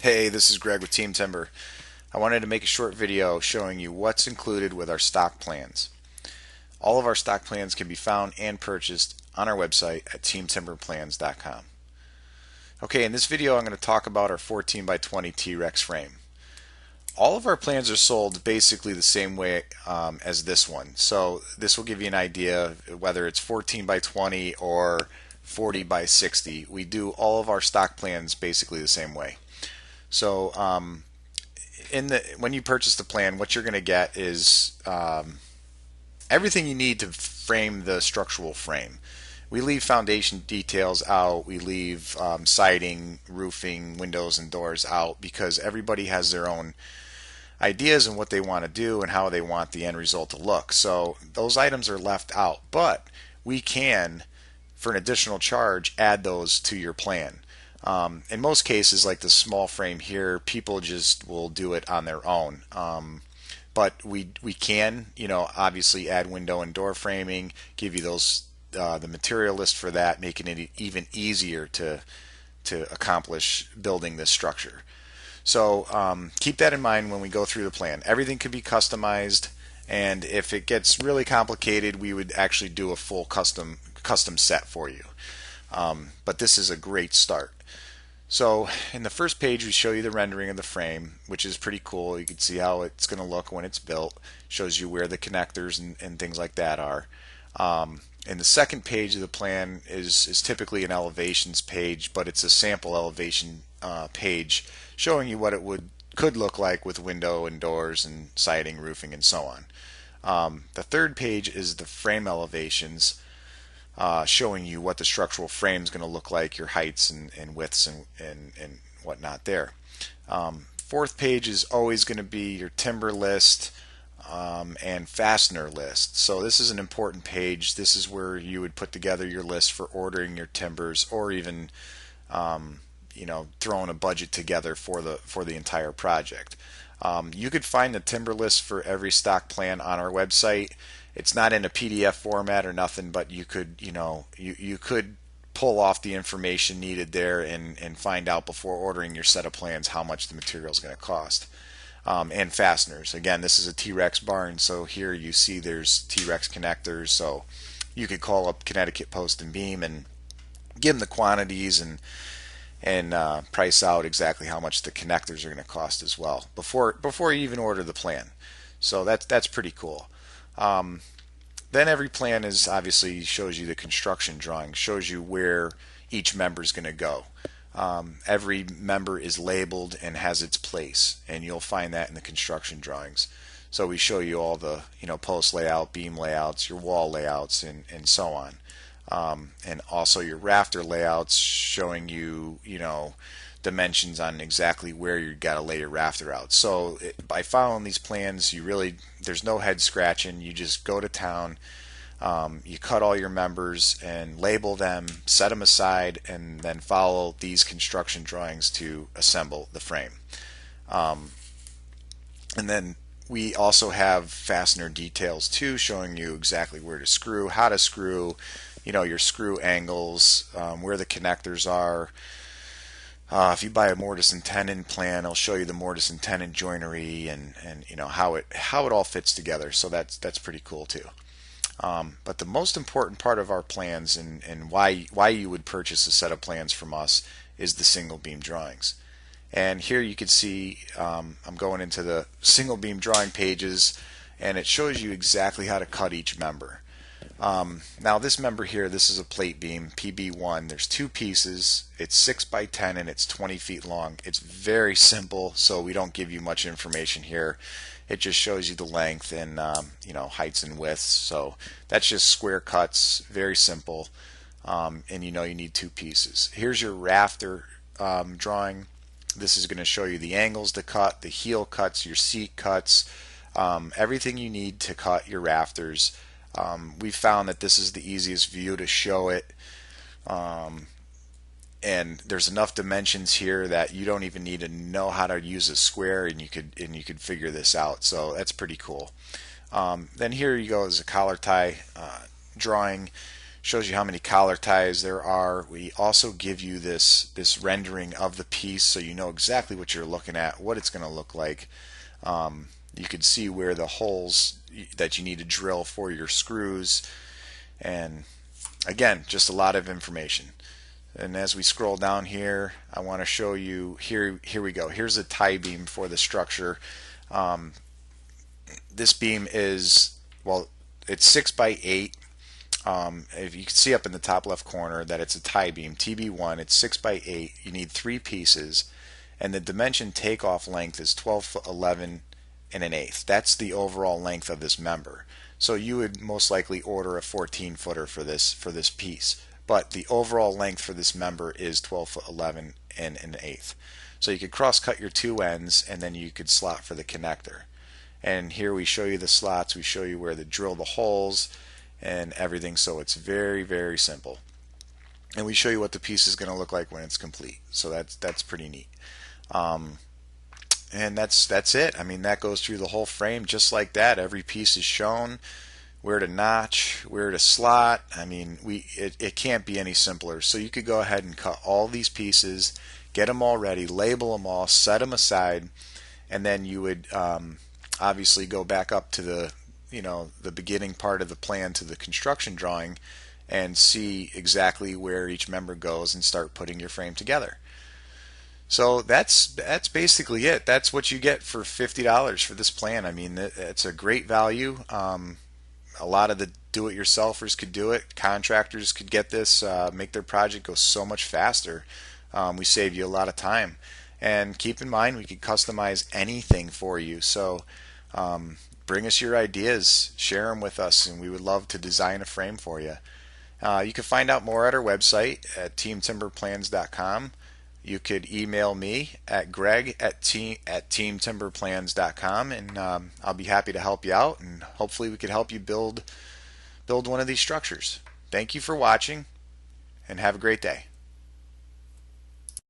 Hey, this is Greg with Team Timber. I wanted to make a short video showing you what's included with our stock plans. All of our stock plans can be found and purchased on our website at teamtimberplans.com. Okay, in this video I'm going to talk about our 14 by 20 T-Rex frame. All of our plans are sold basically the same way as this one. So this will give you an idea whether it's 14 by 20 or 40 by 60. We do all of our stock plans basically the same way. So when you purchase the plan, what you're going to get is everything you need to frame the structural frame. We leave foundation details out. We leave siding, roofing, windows, and doors out because everybody has their own ideas and what they want to do and how they want the end result to look. So those items are left out, but we can, for an additional charge, add those to your plan. In most cases, like the small frame here, people just will do it on their own. But we can, obviously add window and door framing, give you those the material list for that, making it even easier to accomplish building this structure. So keep that in mind when we go through the plan. Everything can be customized, and if it gets really complicated, we would actually do a full custom set for you. But this is a great start. So in the first page we show you the rendering of the frame, which is pretty cool. You can see how it's going to look when it's built. Shows you where the connectors and things like that are. And the second page of the plan is typically an elevations page, but it's a sample elevation page showing you what it could look like with window and doors and siding, roofing, and so on. The third page is the frame elevations, showing you what the structural frame is going to look like, your heights and widths and whatnot there. Fourth page is always going to be your timber list and fastener list. So this is an important page. This is where you would put together your list for ordering your timbers, or even throwing a budget together for the entire project. You could find the timber list for every stock plan on our website. It's not in a PDF format or nothing, but you could you could pull off the information needed there and find out before ordering your set of plans how much the material is going to cost. And fasteners. Again, this is a T-Rex barn, so here you see there's T-Rex connectors. So you could call up Connecticut Post and Beam and give them the quantities and price out exactly how much the connectors are going to cost as well before you even order the plan. So that's pretty cool. Then every plan is obviously shows you the construction drawing, shows you where each member is going to go. Every member is labeled and has its place, and you'll find that in the construction drawings. So we show you all the post layout, beam layouts, your wall layouts, and so on. And also your rafter layouts, showing you dimensions on exactly where you got to lay your rafter out. So by following these plans, there's no head scratching. You just go to town, you cut all your members and label them, set them aside, and then follow these construction drawings to assemble the frame. And then we also have fastener details too, showing you exactly where to screw, how to screw, your screw angles, where the connectors are. If you buy a mortise and tenon plan, I'll show you the mortise and tenon joinery and how it all fits together. So that's pretty cool too. But the most important part of our plans and why you would purchase a set of plans from us is the single beam drawings. And here you can see I'm going into the single beam drawing pages, and it shows you exactly how to cut each member. Now this member here, this is a plate beam, PB1. There's two pieces. It's 6 by 10 and it's 20 feet long. It's very simple, so we don't give you much information here. It just shows you the length and heights and widths. So that's just square cuts, very simple. And you need two pieces. Here's your rafter drawing. This is going to show you the angles to cut, the heel cuts, your seat cuts, everything you need to cut your rafters. We found that this is the easiest view to show it, and there's enough dimensions here that you don't even need to know how to use a square, and you could figure this out. So that's pretty cool. Then here you go is a collar tie drawing, shows you how many collar ties there are. We also give you this rendering of the piece so you know exactly what you're looking at, what it's going to look like. You can see where the holes that you need to drill for your screws, and again, just a lot of information. And as we scroll down here, I want to show you here we go. Here's a tie beam for the structure. This beam is, well, it's 6 by 8. If you can see up in the top left corner that it's a tie beam, TB1, it's 6 by 8. You need 3 pieces, and the dimension takeoff length is 12 foot 11 and an eighth. That's the overall length of this member. So you would most likely order a 14 footer for this piece, but the overall length for this member is 12 foot 11 and an eighth. So you could cross cut your 2 ends, and then you could slot for the connector. And here we show you the slots, we show you where to drill the holes and everything, so it's very, very simple. And we show you what the piece is going to look like when it's complete. So that's pretty neat. And that's it. I mean, that goes through the whole frame just like that. Every piece is shown, where to notch, where to slot. I mean, it can't be any simpler. So you could go ahead and cut all these pieces, get them all ready, label them all, set them aside, and then you would obviously go back up to the beginning part of the plan, to the construction drawing, and see exactly where each member goes and start putting your frame together. So that's basically it. That's what you get for $50 for this plan. I mean, it's a great value. A lot of the do-it-yourselfers could do it. Contractors could get this, make their project go so much faster. We save you a lot of time. And keep in mind, we can customize anything for you. So bring us your ideas, share them with us, and we would love to design a frame for you. You can find out more at our website at teamtimberplans.com. You could email me at greg@teamtimberplans.com, and I'll be happy to help you out, and hopefully we could help you build one of these structures. Thank you for watching, and have a great day.